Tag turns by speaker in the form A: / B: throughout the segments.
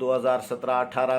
A: 2017-18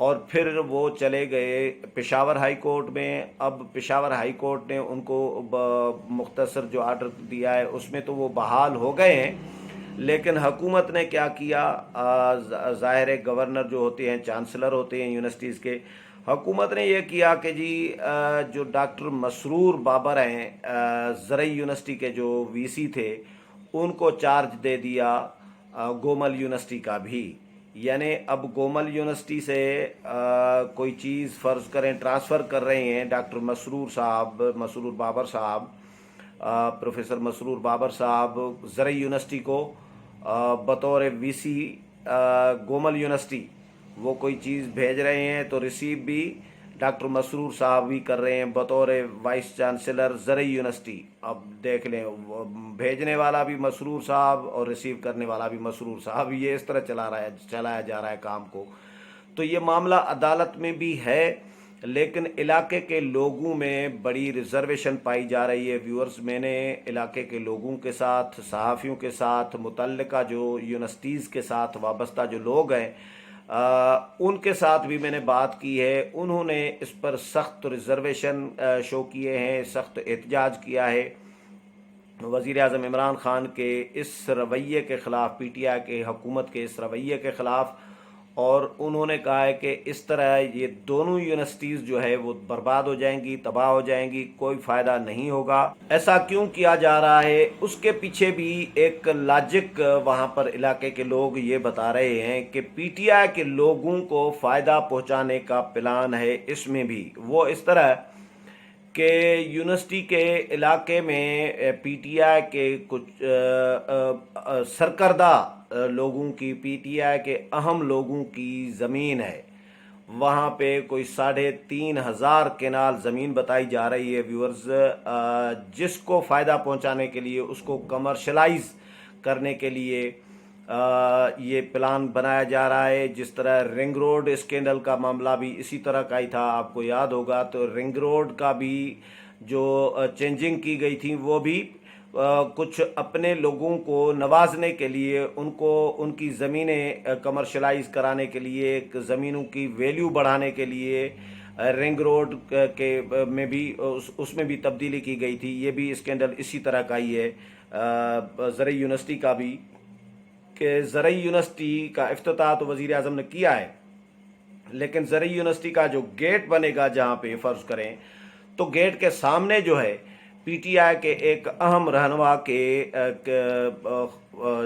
A: اور پھر وہ چلے گئے پشاور ہائی کورٹ میں. اب پشاور ہائی کورٹ نے ان کو مختصر جو آرڈر دیا ہے اس میں تو وہ بحال ہو گئے ہیں، لیکن حکومت نے کیا کیا، ظاہر ہے گورنر جو ہوتے ہیں، چانسلر ہوتے ہیں یونیورسٹیز کے، حکومت نے یہ کیا کہ جی جو ڈاکٹر مسرور بابر ہیں زرعی یونیورسٹی کے جو وی سی تھے، ان کو چارج دے دیا گومل یونیورسٹی کا بھی. یعنی اب گومل یونیورسٹی سے کوئی چیز فرض کریں ٹرانسفر کر رہے ہیں ڈاکٹر مسرور بابر صاحب، پروفیسر مسرور بابر صاحب زرعی یونیورسٹی کو بطور وی سی گومل یونیورسٹی وہ کوئی چیز بھیج رہے ہیں، تو ریسیو بھی ڈاکٹر مسرور صاحب بھی کر رہے ہیں بطور وائس چانسلر زرعی یونیورسٹی. اب دیکھ لیں، بھیجنے والا بھی مسرور صاحب اور ریسیو کرنے والا بھی مسرور صاحب، یہ اس طرح چلایا جا رہا ہے کام کو. تو یہ معاملہ عدالت میں بھی ہے، لیکن علاقے کے لوگوں میں بڑی ریزرویشن پائی جا رہی ہے. ویورز، میں نے علاقے کے لوگوں کے ساتھ، صحافیوں کے ساتھ، متعلقہ جو یونیورسٹیز کے ساتھ وابستہ جو لوگ ہیں ان کے ساتھ بھی میں نے بات کی ہے. انہوں نے اس پر سخت ریزرویشن شو کیے ہیں، سخت احتجاج کیا ہے وزیر اعظم عمران خان کے اس رویے کے خلاف، پی ٹی آئی کے حکومت کے اس رویے کے خلاف. اور انہوں نے کہا ہے کہ اس طرح یہ دونوں یونیورسٹیز جو ہے وہ برباد ہو جائیں گی، تباہ ہو جائیں گی، کوئی فائدہ نہیں ہوگا. ایسا کیوں کیا جا رہا ہے، اس کے پیچھے بھی ایک لاجک وہاں پر علاقے کے لوگ یہ بتا رہے ہیں کہ پی ٹی آئی کے لوگوں کو فائدہ پہنچانے کا پلان ہے. اس میں بھی وہ اس طرح کہ یونیورسٹی کے علاقے میں پی ٹی آئی کے کچھ سرکردہ لوگوں کی، پی ٹی آئی کے اہم لوگوں کی زمین ہے. وہاں پہ کوئی 3,500 کنال زمین بتائی جا رہی ہے ویورز، جس کو فائدہ پہنچانے کے لیے، اس کو کمرشلائز کرنے کے لیے یہ پلان بنایا جا رہا ہے. جس طرح رنگ روڈ اسکینڈل کا معاملہ بھی اسی طرح کا ہی تھا، آپ کو یاد ہوگا. تو رنگ روڈ کا بھی جو چینجنگ کی گئی تھی، وہ بھی کچھ اپنے لوگوں کو نوازنے کے لیے، ان کی زمینیں کمرشلائز کرانے کے لیے، زمینوں کی ویلیو بڑھانے کے لیے رنگ روڈ کے میں بھی اس میں بھی تبدیلی کی گئی تھی. یہ بھی اسکینڈل اسی طرح کا ہی ہے. زرعی یونیورسٹی کا بھی، کہ زرعی یونیورسٹی کا افتتاح تو وزیر اعظم نے کیا ہے، لیکن زرعی یونیورسٹی کا جو گیٹ بنے گا جہاں پہ فرض کریں، تو گیٹ کے سامنے جو ہے پی ٹی آئی کے ایک اہم رہنما کے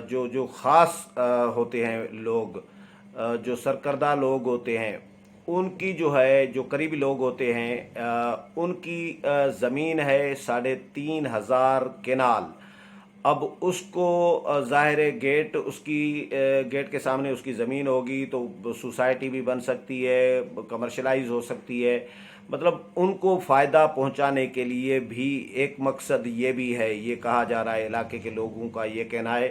A: جو خاص ہوتے ہیں لوگ، جو سرکردہ لوگ ہوتے ہیں، ان کی جو ہے، جو قریبی لوگ ہوتے ہیں، ان کی زمین ہے 3,500 کنال. اب اس کو ظاہر گیٹ، اس کی گیٹ کے سامنے اس کی زمین ہوگی تو سوسائٹی بھی بن سکتی ہے، کمرشلائز ہو سکتی ہے. مطلب ان کو فائدہ پہنچانے کے لیے بھی ایک مقصد یہ بھی ہے، یہ کہا جا رہا ہے، علاقے کے لوگوں کا یہ کہنا ہے.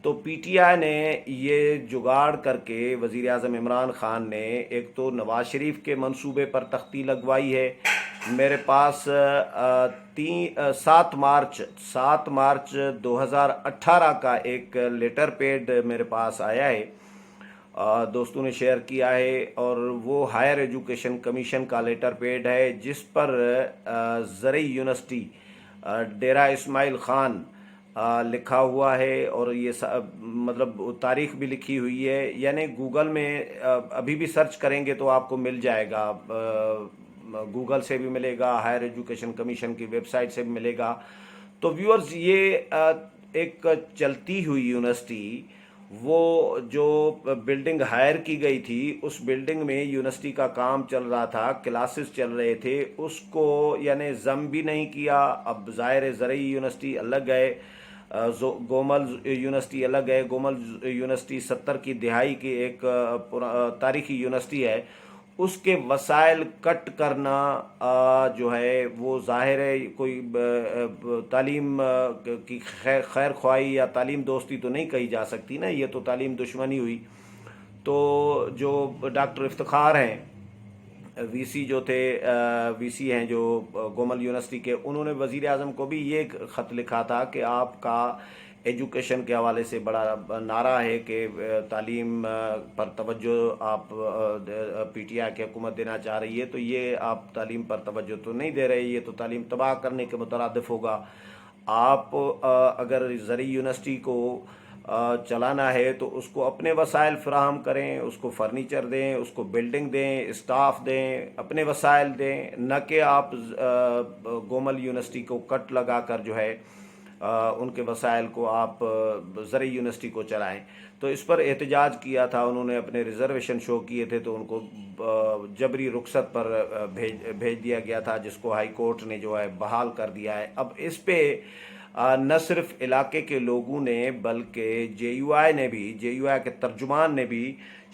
A: تو پی ٹی آئی نے یہ جگاڑ کر کے، وزیر اعظم عمران خان نے ایک تو نواز شریف کے منصوبے پر تختی لگوائی ہے. میرے پاس 7 مارچ 2018 کا ایک لیٹر پیڈ میرے پاس آیا ہے، دوستوں نے شیئر کیا ہے، اور وہ ہائر ایجوکیشن کمیشن کا لیٹر پیڈ ہے، جس پر زرعی یونیورسٹی ڈیرہ اسماعیل خان لکھا ہوا ہے. اور یہ مطلب تاریخ بھی لکھی ہوئی ہے. یعنی گوگل میں ابھی بھی سرچ کریں گے تو آپ کو مل جائے گا، گوگل سے بھی ملے گا، ہائر ایجوکیشن کمیشن کی ویب سائٹ سے بھی ملے گا. تو ویورز، یہ ایک چلتی ہوئی یونیورسٹی، وہ جو بلڈنگ ہائر کی گئی تھی، اس بلڈنگ میں یونیورسٹی کا کام چل رہا تھا، کلاسز چل رہے تھے، اس کو یعنی ضم بھی نہیں کیا. اب ظاہر زرعی یونیورسٹی الگ ہے، گومل یونیورسٹی الگ ہے. گومل یونیورسٹی 70 کی دہائی کی ایک تاریخی یونیورسٹی ہے. اس کے وسائل کٹ کرنا جو ہے وہ ظاہر ہے کوئی تعلیم کی خیر خواہی یا تعلیم دوستی تو نہیں کہی جا سکتی نا، یہ تو تعلیم دشمنی ہوئی. تو جو ڈاکٹر افتخار ہیں، وی سی جو تھے، وی سی ہیں جو گومل یونیورسٹی کے، انہوں نے وزیر اعظم کو بھی یہ خط لکھا تھا کہ آپ کا ایجوکیشن کے حوالے سے بڑا نعرہ ہے کہ تعلیم پر توجہ آپ پی ٹی آئی کی حکومت دینا چاہ رہی ہے، تو یہ آپ تعلیم پر توجہ تو نہیں دے رہے، یہ تو تعلیم تباہ کرنے کے مترادف ہوگا۔ آپ اگر زرعی یونیورسٹی کو چلانا ہے تو اس کو اپنے وسائل فراہم کریں، اس کو فرنیچر دیں، اس کو بلڈنگ دیں، اسٹاف دیں، اپنے وسائل دیں، نہ کہ آپ گومل یونیورسٹی کو کٹ لگا کر جو ہے ان کے وسائل کو آپ زرعی یونیورسٹی کو چلائیں۔ تو اس پر احتجاج کیا تھا، انہوں نے اپنے ریزرویشن شو کیے تھے، تو ان کو جبری رخصت پر بھیج دیا گیا تھا، جس کو ہائی کورٹ نے جو ہے بحال کر دیا ہے۔ اب اس پہ نہ صرف علاقے کے لوگوں نے بلکہ جے یو آئی نے بھی، جے یو آئی کے ترجمان نے بھی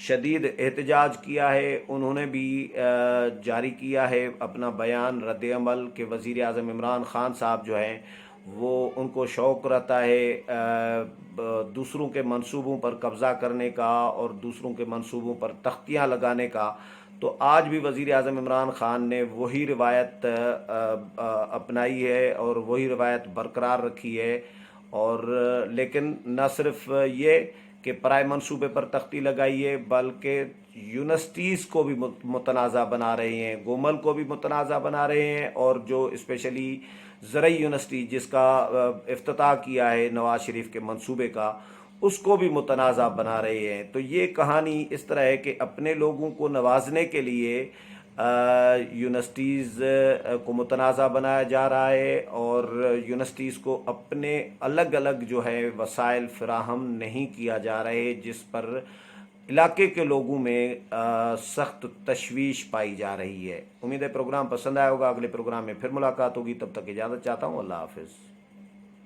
A: شدید احتجاج کیا ہے۔ انہوں نے بھی جاری کیا ہے اپنا بیان رد عمل کہ وزیر اعظم عمران خان صاحب جو ہیں وہ ان کو شوق رہتا ہے دوسروں کے منصوبوں پر قبضہ کرنے کا اور دوسروں کے منصوبوں پر تختیاں لگانے کا۔ تو آج بھی وزیر اعظم عمران خان نے وہی روایت اپنائی ہے اور وہی روایت برقرار رکھی ہے، اور لیکن نہ صرف یہ کہ پرائے منصوبے پر تختی لگائی ہے بلکہ یونیورسٹیز کو بھی متنازع بنا رہے ہیں، گومل کو بھی متنازع بنا رہے ہیں، اور جو اسپیشلی زرعی یونیورسٹی جس کا افتتاح کیا ہے نواز شریف کے منصوبے کا، اس کو بھی متنازع بنا رہے ہیں۔ تو یہ کہانی اس طرح ہے کہ اپنے لوگوں کو نوازنے کے لیے یونیورسٹیز کو متنازع بنایا جا رہا ہے، اور یونیورسٹیز کو اپنے الگ الگ جو ہے وسائل فراہم نہیں کیا جا رہے، جس پر علاقے کے لوگوں میں سخت تشویش پائی جا رہی ہے۔ امید ہے پروگرام پسند آیا ہوگا، اگلے پروگرام میں پھر ملاقات ہوگی، تب تک اجازت چاہتا ہوں، اللہ حافظ۔